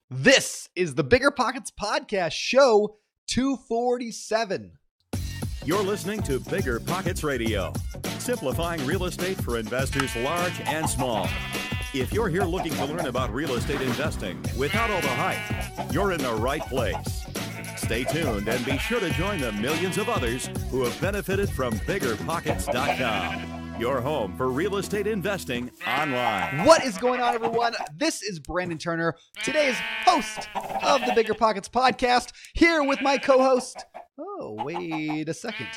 This is the Bigger Pockets Podcast, show 247. You're listening to Bigger Pockets Radio, simplifying real estate for investors large and small. If you're here looking to learn about real estate investing without all the hype, you're in the right place. Stay tuned and be sure to join the millions of others who have benefited from BiggerPockets.com. Your home for real estate investing online. What is going on, everyone? This is Brandon Turner, today's host of the Bigger Pockets Podcast, here with my co-host. Oh, wait a second.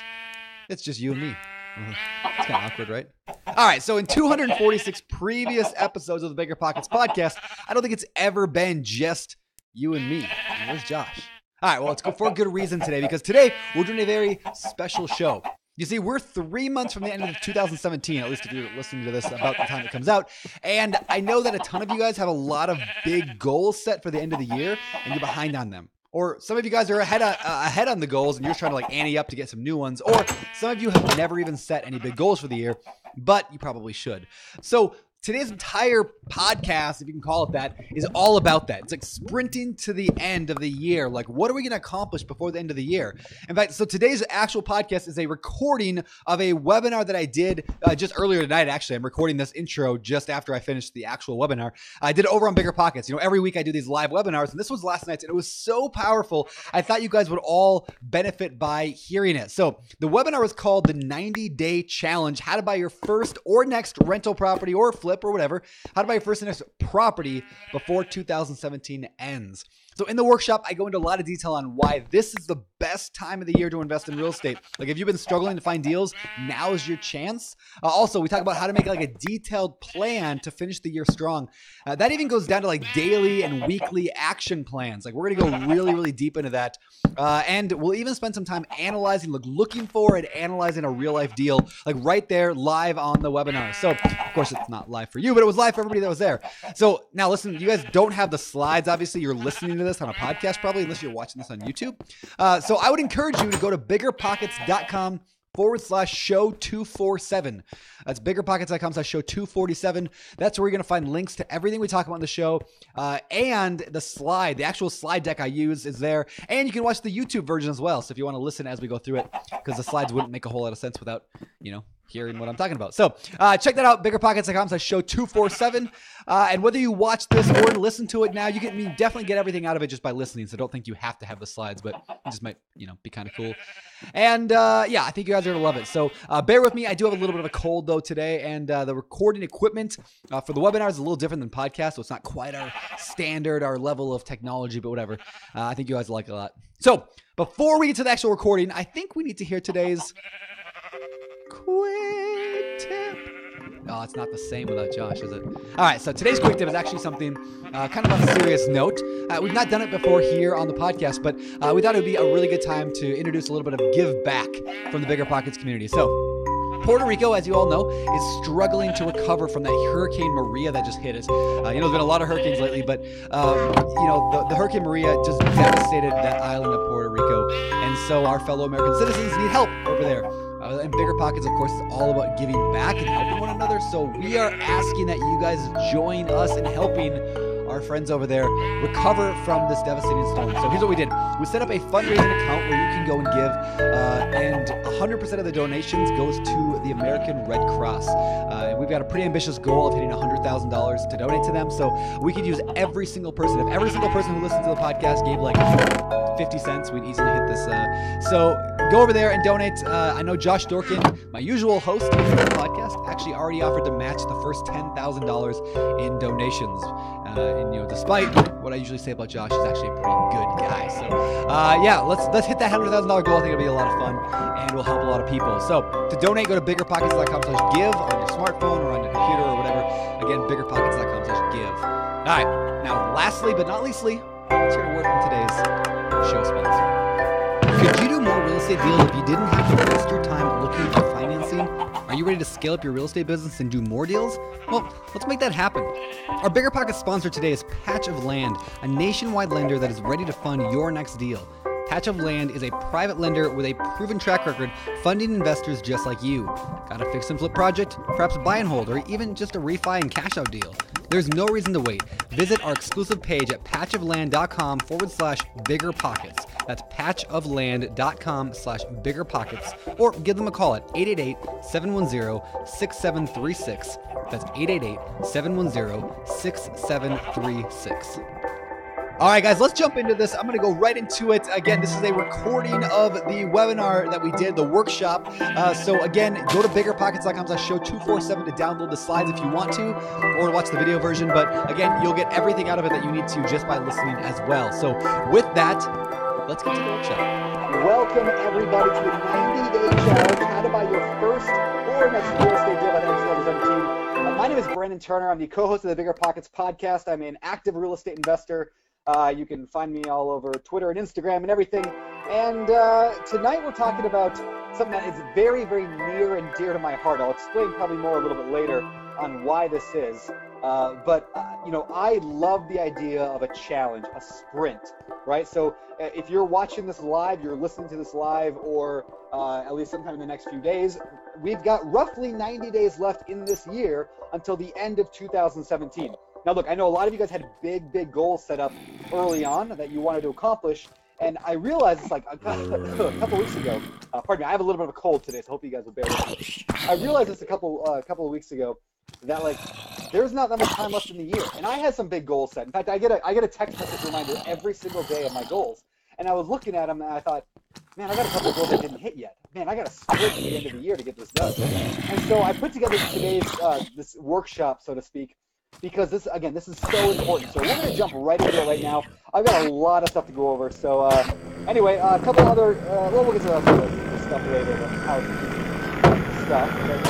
It's just you and me. It's kind of awkward, right? All right, so in 246 previous episodes of the Bigger Pockets Podcast, I don't think it's ever been just you and me. Where's Josh? All right, well, it's for a good reason today, because today we're doing a very special show. You see, we're 3 months from the end of 2017, at least if you're listening to this about the time it comes out. And I know that a ton of you guys have a lot of big goals set for the end of the year, and you're behind on them. Or some of you guys are ahead on the goals, and you're trying to ante up to get some new ones. Or some of you have never even set any big goals for the year, but you probably should. So today's entire podcast, if you can call it that, is all about that. It's like sprinting to the end of the year. Like, what are we going to accomplish before the end of the year? In fact, so today's actual podcast is a recording of a webinar that I did just earlier tonight. Actually, I'm recording this intro just after I finished the actual webinar. I did it over on Bigger Pockets. You know, every week I do these live webinars, and this was last night, and it was so powerful. I thought you guys would all benefit by hearing it. So the webinar was called the 90-Day Challenge: How to Buy Your First or Next Rental Property or Flip or whatever, how to buy your first and next property before 2017 ends. So in the workshop, I go into a lot of detail on why this is the best time of the year to invest in real estate. Like, if you've been struggling to find deals, now is your chance. Also, we talk about how to make like a detailed plan to finish the year strong. That even goes down to like daily and weekly action plans. Like, we're going to go really, really deep into that. And we'll even spend some time analyzing, looking for and analyzing a real life deal, like right there live on the webinar. So of course it's not live for you, but it was live for everybody that was there. So now listen, you guys don't have the slides. Obviously you're listening to this on a podcast probably, unless you're watching this on YouTube. So I would encourage you to go to biggerpockets.com/show 247. That's biggerpockets.com/show 247. That's where you're going to find links to everything we talk about in the show. And the actual slide deck I use is there. And you can watch the YouTube version as well. So if you want to listen as we go through it, because the slides wouldn't make a whole lot of sense without, hearing what I'm talking about. So check that out, biggerpockets.com/show 247. And whether you watch this or listen to it now, you definitely get everything out of it just by listening. So don't think you have to have the slides, but it just might, be kind of cool. And I think you guys are going to love it. So bear with me. I do have a little bit of a cold though today, and the recording equipment for the webinar is a little different than podcast. So it's not quite our standard, our level of technology, but whatever. I think you guys like it a lot. So before we get to the actual recording, I think we need to hear today's quick tip. Oh, it's not the same without Josh, is it? All right, so today's quick tip is actually something kind of on a serious note. We've not done it before here on the podcast, but we thought it would be a really good time to introduce a little bit of give back from the Bigger Pockets community. So Puerto Rico, as you all know, is struggling to recover from that Hurricane Maria that just hit us. There's been a lot of hurricanes lately, but the Hurricane Maria just devastated that island of Puerto Rico. And so our fellow American citizens need help over there. And Bigger Pockets, of course, is all about giving back and helping one another. So we are asking that you guys join us in helping our friends over there recover from this devastating storm. So here's what we did. We set up a fundraising account where you can go and give, and 100% of the donations goes to the American Red Cross. And we've got a pretty ambitious goal of hitting $100,000 to donate to them. So we could use every single person. If every single person who listens to the podcast gave like 50 cents, we'd easily hit this. So go over there and donate. I know Josh Dorkin, my usual host of the podcast, actually already offered to match the first $10,000 in donations. And despite what I usually say about Josh, he's actually a pretty good guy. So let's hit that $100,000 goal. I think it'll be a lot of fun and will help a lot of people. So to donate, go to biggerpockets.com/give on your smartphone or on your computer or whatever. Again, biggerpockets.com/give. All right. Now, lastly but not leastly, let's hear a word from today's show sponsor. Could you do more real estate deals if you didn't have to waste your time looking for financing? Are you ready to scale up your real estate business and do more deals? Well, let's make that happen. Our Bigger Pockets sponsor today is Patch of Land, a nationwide lender that is ready to fund your next deal. Patch of Land is a private lender with a proven track record funding investors just like you. Got a fix and flip project, perhaps a buy and hold, or even just a refi and cash out deal? There's no reason to wait. Visit our exclusive page at patchofland.com/biggerpockets. That's patchofland.com/biggerpockets, or give them a call at 888-710-6736. That's 888-710-6736. All right, guys, let's jump into this. I'm going to go right into it. Again, this is a recording of the webinar that we did, the workshop. So again, go to biggerpockets.com/show247 to download the slides if you want to, or to watch the video version. But again, you'll get everything out of it that you need to just by listening as well. So with that, let's get to the workshop. Welcome, everybody, to a 90-day challenge, how to buy your first or next real estate deal by the end of 2017. My name is Brandon Turner. I'm the co-host of the Bigger Pockets podcast. I'm an active real estate investor. You can find me all over Twitter and Instagram and everything. And tonight we're talking about something that is very, very near and dear to my heart. I'll explain probably more a little bit later on why this is. But I love the idea of a challenge, a sprint, right? So if you're watching this live, you're listening to this live, or at least sometime in the next few days, we've got roughly 90 days left in this year until the end of 2017. Now, look, I know a lot of you guys had big goals set up early on that you wanted to accomplish, and I realized it's like a couple weeks ago. Pardon me, I have a little bit of a cold today, so I hope you guys will bear with me. I realized this a couple of weeks ago that there's not that much time left in the year, and I had some big goals set. In fact, I get a text message reminder every single day of my goals, and I was looking at them and I thought, man, I got a couple of goals I didn't hit yet. Man, I got to sprint at the end of the year to get this done. And so I put together today's this workshop, so to speak, because this is so important. So we're going to jump right into it right now. I've got a lot of stuff to go over. So anyway, a couple other, we'll get to other stuff later, the house stuff. But,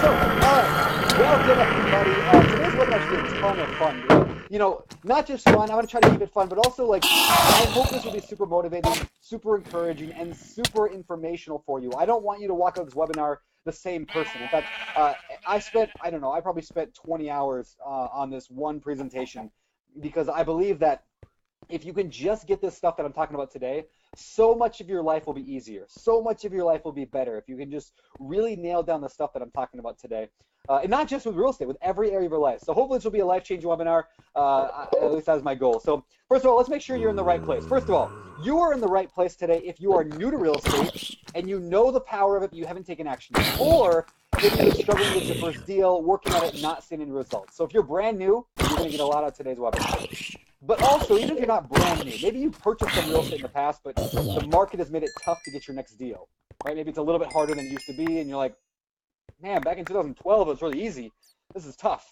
so, welcome everybody. Today's webinar should be a ton of fun. Not just fun. I'm going to try to keep it fun, but also I hope this will be super motivating, super encouraging, and super informational for you. I don't want you to walk out of this webinar the same person. In fact, I probably spent 20 hours on this one presentation, because I believe that if you can just get this stuff that I'm talking about today, so much of your life will be easier. So much of your life will be better if you can just really nail down the stuff that I'm talking about today. And not just with real estate, with every area of your life. So hopefully this will be a life-changing webinar. At least that is my goal. So first of all, let's make sure you're in the right place. First of all, you are in the right place today if you are new to real estate and you know the power of it, but you haven't taken action yet. Or if you're struggling with your first deal, working at it, not seeing any results. So if you're brand new, you're going to get a lot out of today's webinar. But also, even if you're not brand new, maybe you purchased some real estate in the past, but the market has made it tough to get your next deal, right? Maybe it's a little bit harder than it used to be, and you're like, man, back in 2012, it was really easy. This is tough.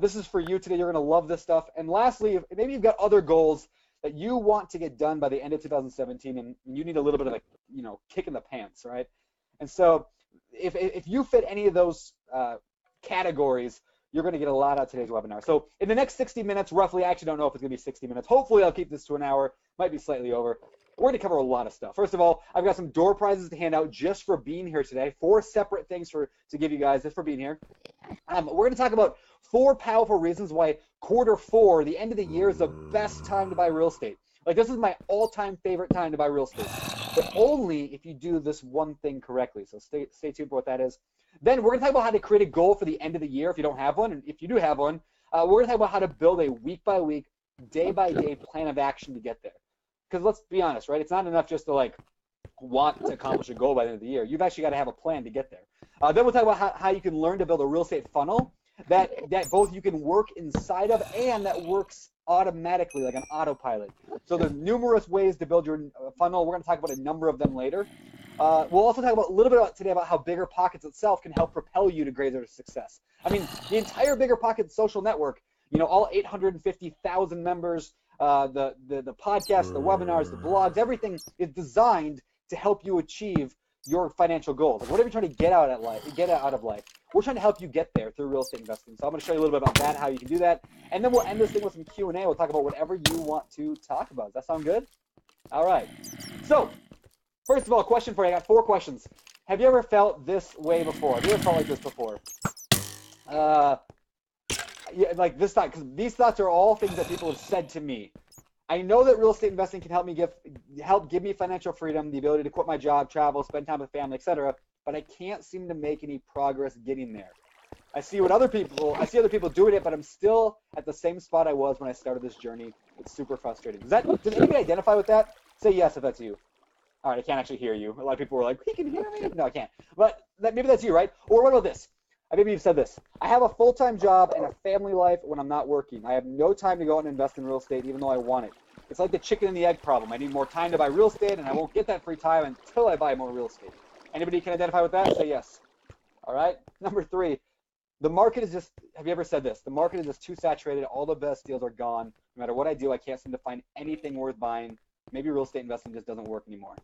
This is for you today. You're going to love this stuff. And lastly, maybe you've got other goals that you want to get done by the end of 2017, and you need a little bit of a kick in the pants, right? And so if you fit any of those categories, you're going to get a lot out of today's webinar. So in the next 60 minutes, roughly, I actually don't know if it's going to be 60 minutes. Hopefully, I'll keep this to an hour. Might be slightly over. We're going to cover a lot of stuff. First of all, I've got some door prizes to hand out just for being here today. 4 separate things to give you guys just for being here. We're going to talk about 4 powerful reasons why Q4, the end of the year, is the best time to buy real estate. This is my all-time favorite time to buy real estate, but only if you do this one thing correctly. So stay tuned for what that is. Then we're going to talk about how to create a goal for the end of the year if you don't have one, and if you do have one, we're going to talk about how to build a week-by-week, day-by-day plan of action to get there. Because let's be honest, right? It's not enough just to want to accomplish a goal by the end of the year. You've actually got to have a plan to get there. Then we'll talk about how you can learn to build a real estate funnel that both you can work inside of and that works automatically, like an autopilot. So there's numerous ways to build your funnel. We're going to talk about a number of them later. We'll also talk about a little bit today about how Bigger Pockets itself can help propel you to greater success. I mean, the entire Bigger Pockets social network, all 850,000 members, the podcasts, the webinars, the blogs, everything is designed to help you achieve your financial goals. Whatever you're trying to get out of life, we're trying to help you get there through real estate investing. So I'm going to show you a little bit about that, how you can do that, and then we'll end this thing with some Q&A. We'll talk about whatever you want to talk about. Does that sound good? All right. So first of all, question for you. I got 4 questions. Have you ever felt this way before? Have you ever felt like this before? Like this thought, because these thoughts are all things that people have said to me. I know that real estate investing can help give me financial freedom, the ability to quit my job, travel, spend time with family, etc., but I can't seem to make any progress getting there. I see other people doing it, but I'm still at the same spot I was when I started this journey. It's super frustrating. Does anybody identify with that? Say yes if that's you. All right, I can't actually hear you. A lot of people were like, he can hear me. No, I can't. But maybe that's you, right? Or what about this? Maybe you've said this. I have a full-time job and a family life when I'm not working. I have no time to go out and invest in real estate even though I want it. It's like the chicken and the egg problem. I need more time to buy real estate, and I won't get that free time until I buy more real estate. Anybody can identify with that? Say yes. All right. Number 3, the market is just, have you ever said this? The market is just too saturated. All the best deals are gone. No matter what I do, I can't seem to find anything worth buying. Maybe real estate investing just doesn't work anymore.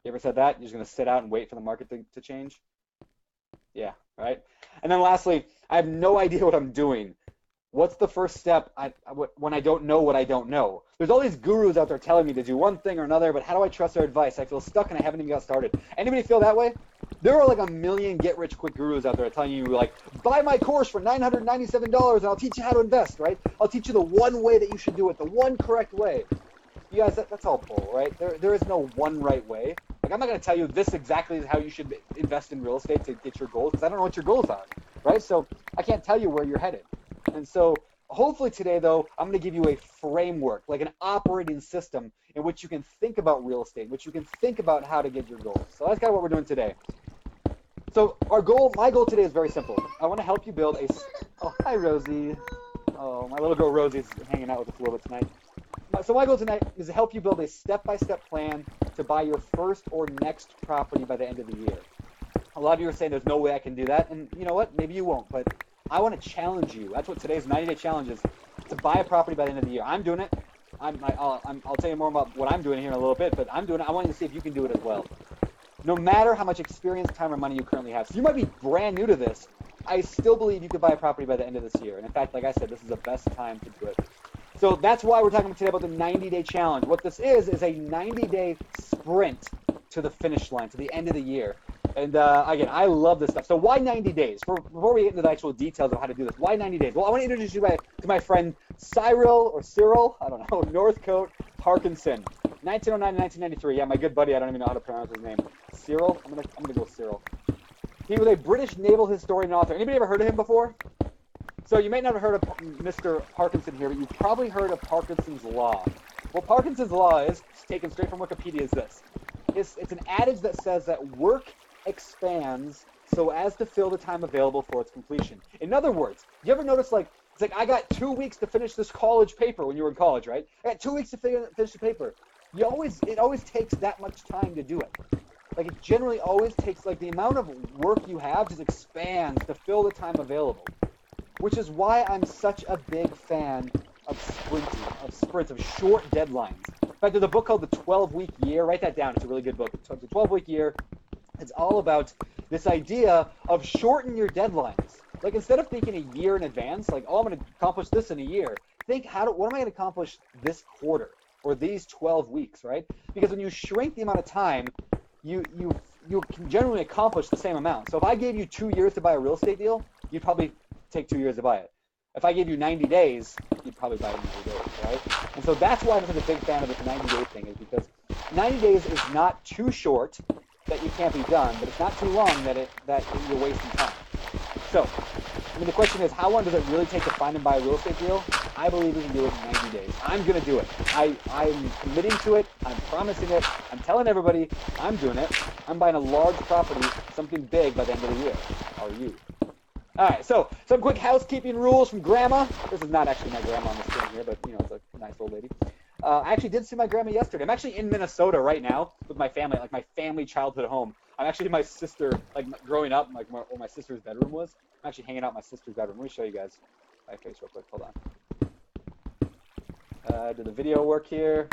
You ever said that? You're just going to sit out and wait for the market to change? Yeah, right? And then lastly, I have no idea what I'm doing. What's the first step when I don't know what I don't know? There's all these gurus out there telling me to do one thing or another, but how do I trust their advice? I feel stuck and I haven't even got started. Anybody feel that way? There are like a million get-rich-quick gurus out there telling you, like, buy my course for $997 and I'll teach you how to invest, right? I'll teach you the one way that you should do it, the one correct way. You guys, that's all bull, right? There is no one right way. Like, I'm not going to tell you this exactly is how you should invest in real estate to get your goals, because I don't know what your goals are, right? So I can't tell you where you're headed. And so hopefully today, though, I'm going to give you a framework, like an operating system in which you can think about real estate, in which you can think about how to get your goals. So that's kind of what we're doing today. So my goal today is very simple. I want to help you build oh, hi, Rosie. Oh, my little girl Rosie's hanging out with us a little bit tonight. So my goal tonight is to help you build a step-by-step plan to buy your first or next property by the end of the year. A lot of you are saying there's no way I can do that, and you know what? Maybe you won't, but I want to challenge you. That's what today's 90-day challenge is, to buy a property by the end of the year. I'm doing it. I'll tell you more about what I'm doing here in a little bit, but I'm doing it. I want you to see if you can do it as well. No matter how much experience, time, or money you currently have. So you might be brand new to this. I still believe you could buy a property by the end of this year. And in fact, like I said, this is the best time to do it. So that's why we're talking today about the 90-day challenge. What this is a 90-day sprint to the finish line, to the end of the year. And again, I love this stuff. So why 90 days? Before we get into the actual details of how to do this, why 90 days? Well, I want to introduce you to my friend Cyril, I don't know, Northcote Parkinson. 1909 to 1993. Yeah, my good buddy, I don't even know how to pronounce his name. Cyril? I'm gonna go Cyril. He was a British naval historian and author. Anybody ever heard of him before? So you may not have heard of Mr. Parkinson here, but you've probably heard of Parkinson's Law. Well, Parkinson's Law is, taken straight from Wikipedia, is this. It's an adage that says that work expands so as to fill the time available for its completion. In other words, you ever notice, like, it's like, I got 2 weeks to finish this college paper when you were in college, right? I got 2 weeks to finish the paper. It always takes that much time to do it. Like, it generally always takes, like, the amount of work you have just expands to fill the time available. Which is why I'm such a big fan of sprints, of short deadlines. In fact, there's a book called The 12-Week Year. Write that down. It's a really good book. It's The 12-Week Year. It's all about this idea of shorten your deadlines. Like, instead of thinking a year in advance, like, oh, I'm going to accomplish this in a year, think, what am I going to accomplish this quarter or these 12 weeks, right? Because when you shrink the amount of time, you can generally accomplish the same amount. So if I gave you 2 years to buy a real estate deal, you'd probably take 2 years to buy it. If I gave you 90 days, you'd probably buy it in 90 days, right? And so that's why I'm such a big fan of this 90-day thing, is because 90 days is not too short that you can't be done, but it's not too long that you're wasting time. So, I mean, the question is, how long does it really take to find and buy a real estate deal? I believe we can do it in 90 days. I'm going to do it. I'm committing to it. I'm promising it. I'm telling everybody I'm doing it. I'm buying a large property, something big by the end of the year. How are you? All right, so some quick housekeeping rules from Grandma. This is not actually my grandma on the screen here, but, you know, it's a nice old lady. I actually did see my grandma yesterday. I'm actually in Minnesota right now with my family, like my family childhood home. I'm actually in my sister, like growing up, like where my sister's bedroom was. I'm actually hanging out in my sister's bedroom. Let me show you guys my face real quick. Hold on. Do the video work here?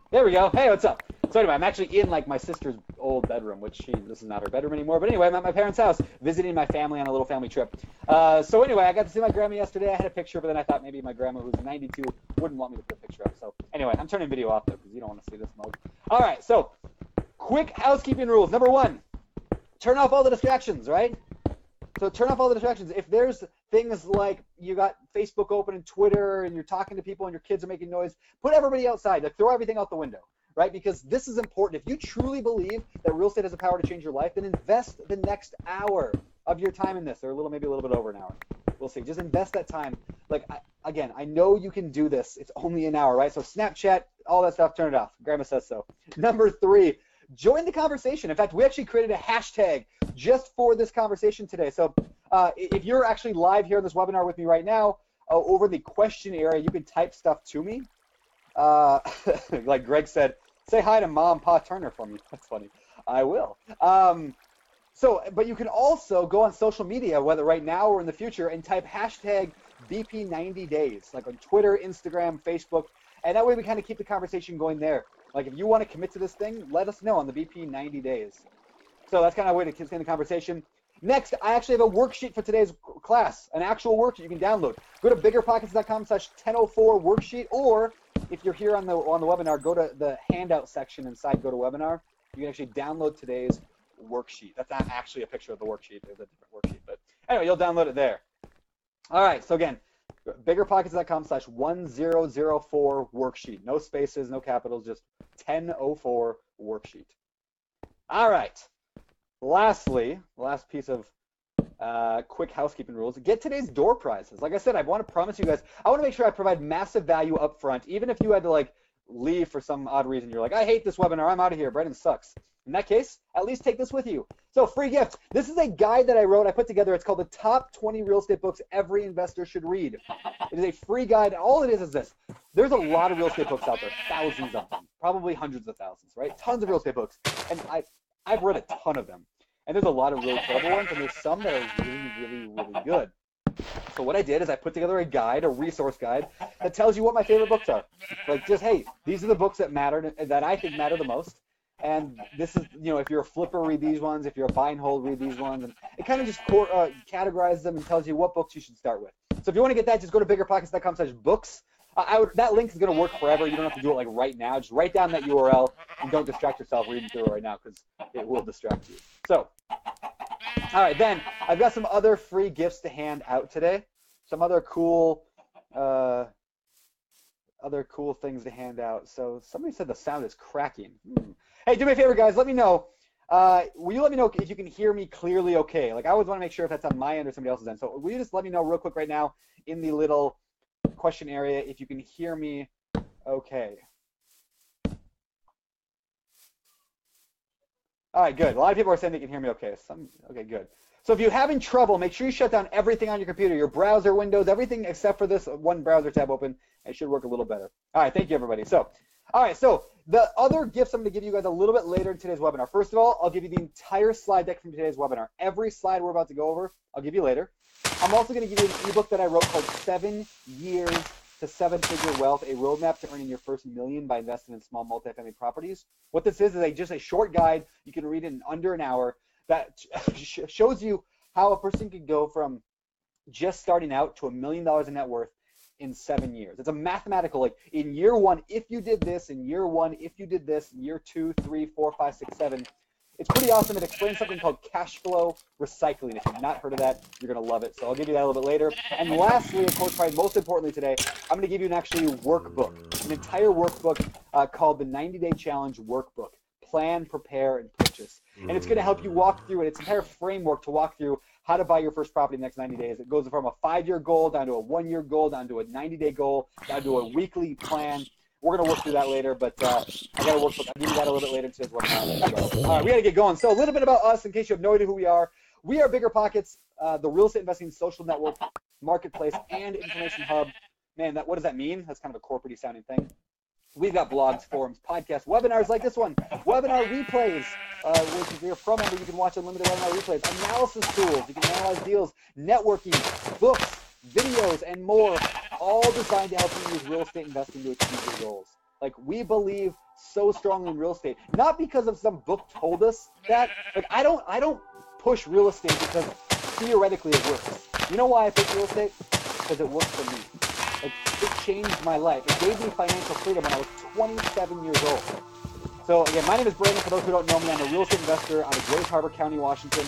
There we go. Hey, what's up? So anyway, I'm actually in like my sister's old bedroom, which this is not her bedroom anymore. But anyway, I'm at my parents' house visiting my family on a little family trip. So anyway, I got to see my grandma yesterday. I had a picture, but then I thought maybe my grandma, who's 92, wouldn't want me to put a picture up. So anyway, I'm turning video off though because you don't want to see this mode. All right, so quick housekeeping rules. Number 1, turn off all the distractions, right? So turn off all the distractions. If there's things like you got Facebook open and Twitter and you're talking to people and your kids are making noise, put everybody outside. Like, throw everything out the window, right? Because this is important. If you truly believe that real estate has the power to change your life, then invest the next hour of your time in this, or maybe a little bit over an hour. We'll see. Just invest that time. Like, again, I know you can do this. It's only an hour, right? So Snapchat, all that stuff, turn it off. Grandma says so. Number 3, join the conversation. In fact, we actually created a hashtag just for this conversation today. So if you're actually live here in this webinar with me right now, over the question area, you can type stuff to me. Like Greg said, say hi to Mom, Pa Turner for me. That's funny. I will. But you can also go on social media, whether right now or in the future, and type hashtag BP90days, like on Twitter, Instagram, Facebook, and that way we kind of keep the conversation going there. Like, if you want to commit to this thing, let us know on the BP90 days. So that's kind of a way to continue the conversation. Next, I actually have a worksheet for today's class, an actual worksheet you can download. Go to biggerpockets.com/1004 worksheet, or if you're here on the webinar, go to the handout section inside GoToWebinar. You can actually download today's worksheet. That's not actually a picture of the worksheet. It's a different worksheet, but anyway, you'll download it there. All right, so again, biggerpockets.com/1004 worksheet. No spaces, no capitals, just 1004 worksheet. All right. Lastly, the last piece of quick housekeeping rules, get today's door prizes. Like I said, I want to promise you guys, I want to make sure I provide massive value up front, even if you had to like leave for some odd reason. You're like, I hate this webinar, I'm out of here, Brendan sucks. In that case, at least take this with you. So, free gift. This is a guide that I wrote, I put together. It's called the Top 20 Real Estate Books Every Investor Should Read. It is a free guide. All it is this. There's a lot of real estate books out there, thousands of them, probably hundreds of thousands, right? Tons of real estate books. And I've read a ton of them. And there's a lot of really terrible ones, and there's some that are really, really, really good. So what I did is I put together a guide, a resource guide, that tells you what my favorite books are. Like, just, hey, these are the books that matter, that I think matter the most. And this is, if you're a flipper, read these ones. If you're a buy and hold, read these ones. And it kind of just categorizes them and tells you what books you should start with. So if you want to get that, just go to biggerpockets.com/books. That link is going to work forever. You don't have to do it like right now. Just write down that URL and don't distract yourself reading through it right now, because it will distract you. So, all right, then I've got some other free gifts to hand out today. Some other cool things to hand out. So somebody said the sound is cracking. Hey, do me a favor, guys. Let me know. Will you let me know if you can hear me clearly okay? Like, I always want to make sure if that's on my end or somebody else's end. So will you just let me know real quick right now in the little question area if you can hear me okay? All right, good. A lot of people are saying they can hear me okay. Okay, good. So if you're having trouble, make sure you shut down everything on your computer, your browser windows, everything except for this one browser tab open. It should work a little better. All right, thank you, everybody. So, all right, so the other gifts I'm going to give you guys a little bit later in today's webinar. First of all, I'll give you the entire slide deck from today's webinar. Every slide we're about to go over, I'll give you later. I'm also going to give you an ebook that I wrote called 7 Years to 7-Figure Wealth, a roadmap to earning your first $1 million by investing in small multifamily properties. What this is just a short guide. You can read it in under an hour that shows you how a person can go from just starting out to $1 million in net worth in 7 years. It's a mathematical, like, in year 1, if you did this, in year 1, if you did this, in year 2, 3, 4, 5, 6, 7. It's pretty awesome. It explains something called cash flow recycling. If you've not heard of that, you're going to love it. So I'll give you that a little bit later. And lastly, of course, probably most importantly today, I'm going to give you an actually workbook, an entire workbook called the 90-Day Challenge Workbook. Plan, prepare, and purchase. And it's going to help you walk through it. It's an entire framework to walk through how to buy your first property in the next 90 days. It goes from a 5-year goal down to a 1-year goal, down to a 90-day goal, down to a weekly plan. We're going to work through that later, but I got a workbook. I'll give you that a little bit later in today's webinar. All right, we got to get going. So a little bit about us, in case you have no idea who we are. We are Bigger Pockets, the real estate investing social network, marketplace, and information hub. Man, what does that mean? That's kind of a corporate-y sounding thing. We've got blogs, forums, podcasts, webinars like this one, webinar replays, which if you're a pro member, you can watch unlimited webinar replays, analysis tools, you can analyze deals, networking, books, videos, and more, all designed to help you use real estate investing to achieve your goals. Like, we believe so strongly in real estate, not because of some book told us that. Like, I don't push real estate because theoretically it works. You know why I push real estate? Because it works for me. Like, it changed my life. It gave me financial freedom when I was 27 years old. So again, my name is Brandon. For those who don't know me, I'm a real estate investor out of Grays Harbor County, Washington.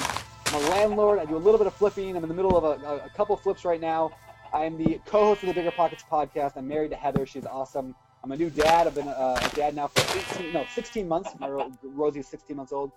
I'm a landlord. I do a little bit of flipping. I'm in the middle of a couple flips right now. I'm the co-host of the Bigger Pockets podcast. I'm married to Heather. She's awesome. I'm a new dad. I've been a dad now for 16 months. Rosie's 16 months old.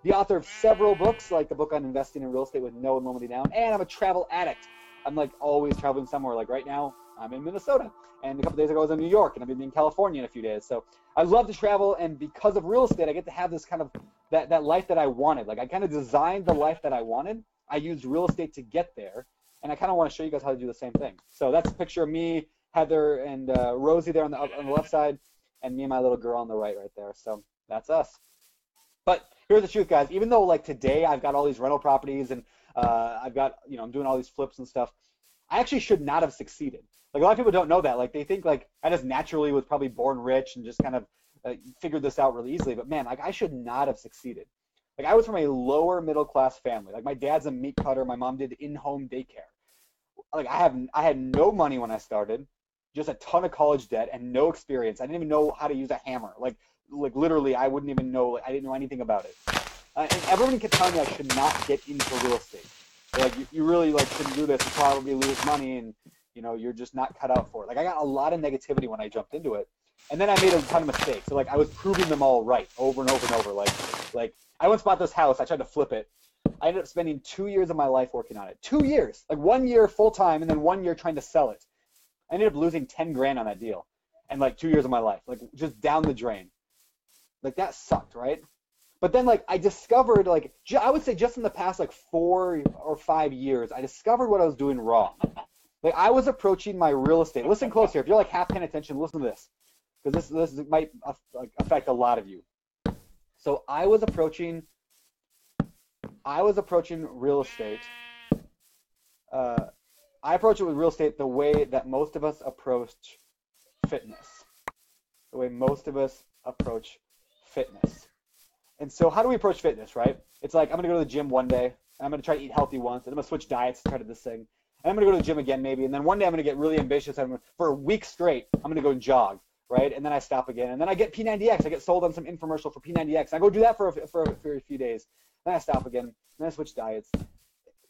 the author of several books, like the book on investing in real estate with no money down, and I'm a travel addict. I'm like always traveling somewhere. Like right now, I'm in Minnesota, and a couple days ago I was in New York, and I'm in California in a few days. So I love to travel, and because of real estate, I get to have this kind of that life that I wanted. Like I kind of designed the life that I wanted. I used real estate to get there, and I kind of want to show you guys how to do the same thing. So that's a picture of me, Heather, and Rosie there on the left side, and me and my little girl on the right there. So that's us. But here's the truth, guys. Even though like today I've got all these rental properties and I've got, I'm doing all these flips and stuff, I actually should not have succeeded. Like a lot of people don't know that. Like they think like I just naturally was probably born rich and just kind of figured this out really easily. But man, like I should not have succeeded. Like I was from a lower middle class family. Like my dad's a meat cutter. My mom did in-home daycare. Like I had no money when I started, just a ton of college debt and no experience. I didn't even know how to use a hammer. Like literally, I wouldn't even know. Like, I didn't know anything about it. And everyone kept telling me I should not get into real estate. They're like you really like shouldn't do this. You probably lose money, and you're just not cut out for it. Like I got a lot of negativity when I jumped into it, and then I made a ton of mistakes. So like I was proving them all right over and over and over. Like I once bought this house. I tried to flip it. I ended up spending 2 years of my life working on it. 2 years, like 1 year full time, and then 1 year trying to sell it. I ended up losing 10 grand on that deal, and like 2 years of my life, like just down the drain. Like that sucked, right? But then like I discovered, like I would say just in the past like 4 or 5 years, I discovered what I was doing wrong. Like I was approaching my real estate. Listen close here. If you're like half paying attention, listen to this, because this might affect a lot of you. So I was approaching real estate. I approach it with real estate the way that most of us approach fitness. The way most of us approach fitness. And so how do we approach fitness, right? It's like I'm going to go to the gym one day, and I'm going to try to eat healthy once, and I'm going to switch diets to try to do this thing. And I'm going to go to the gym again maybe, and then one day I'm going to get really ambitious, and for a week straight, I'm going to go and jog, right? And then I stop again, and then I get P90X. I get sold on some infomercial for P90X. I go do that for a few days. Then I stop again, and then I switch diets.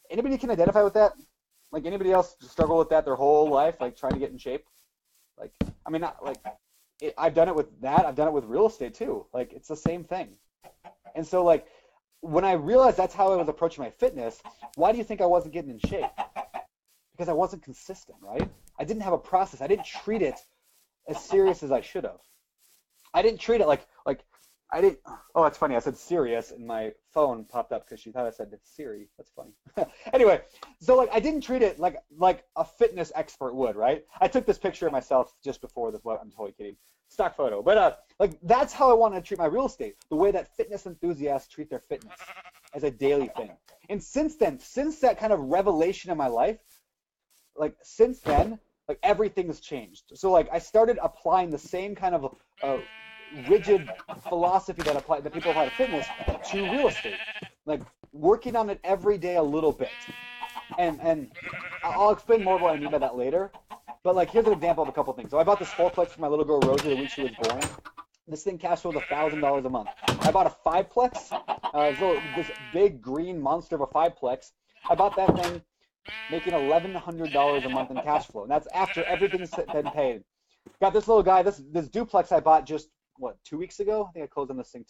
Anybody can identify with that? Like anybody else struggle with that their whole life, like trying to get in shape? Like, I mean, not like I've done it with that. I've done it with real estate too. Like it's the same thing. And so like when I realized that's how I was approaching my fitness, why do you think I wasn't getting in shape? Because I wasn't consistent, right? I didn't have a process. I didn't treat it as serious as I should have. I didn't treat it like I didn't. Oh, that's funny. I said serious, and my phone popped up because she thought I said Siri. That's funny. Anyway, so like I didn't treat it like a fitness expert would, right? I took this picture of myself just before this. I'm totally kidding. Stock photo, but like that's how I wanted to treat my real estate. The way that fitness enthusiasts treat their fitness as a daily thing. And since then, since that kind of revelation in my life, like since then, like everything's changed. So like I started applying the same kind of rigid philosophy that people apply to fitness to real estate, like working on it every day a little bit. And I'll explain more what I mean by that later. But like here's an example of a couple things. So I bought this 4-plex for my little girl Rosie the week she was born. This thing cash flowed $1,000 a month. I bought a 5-plex, this big green monster of a 5-plex. I bought that thing making $1,100 a month in cash flow, and that's after everything's been paid. Got this little guy, this duplex I bought just 2 weeks ago. I think I closed on this thing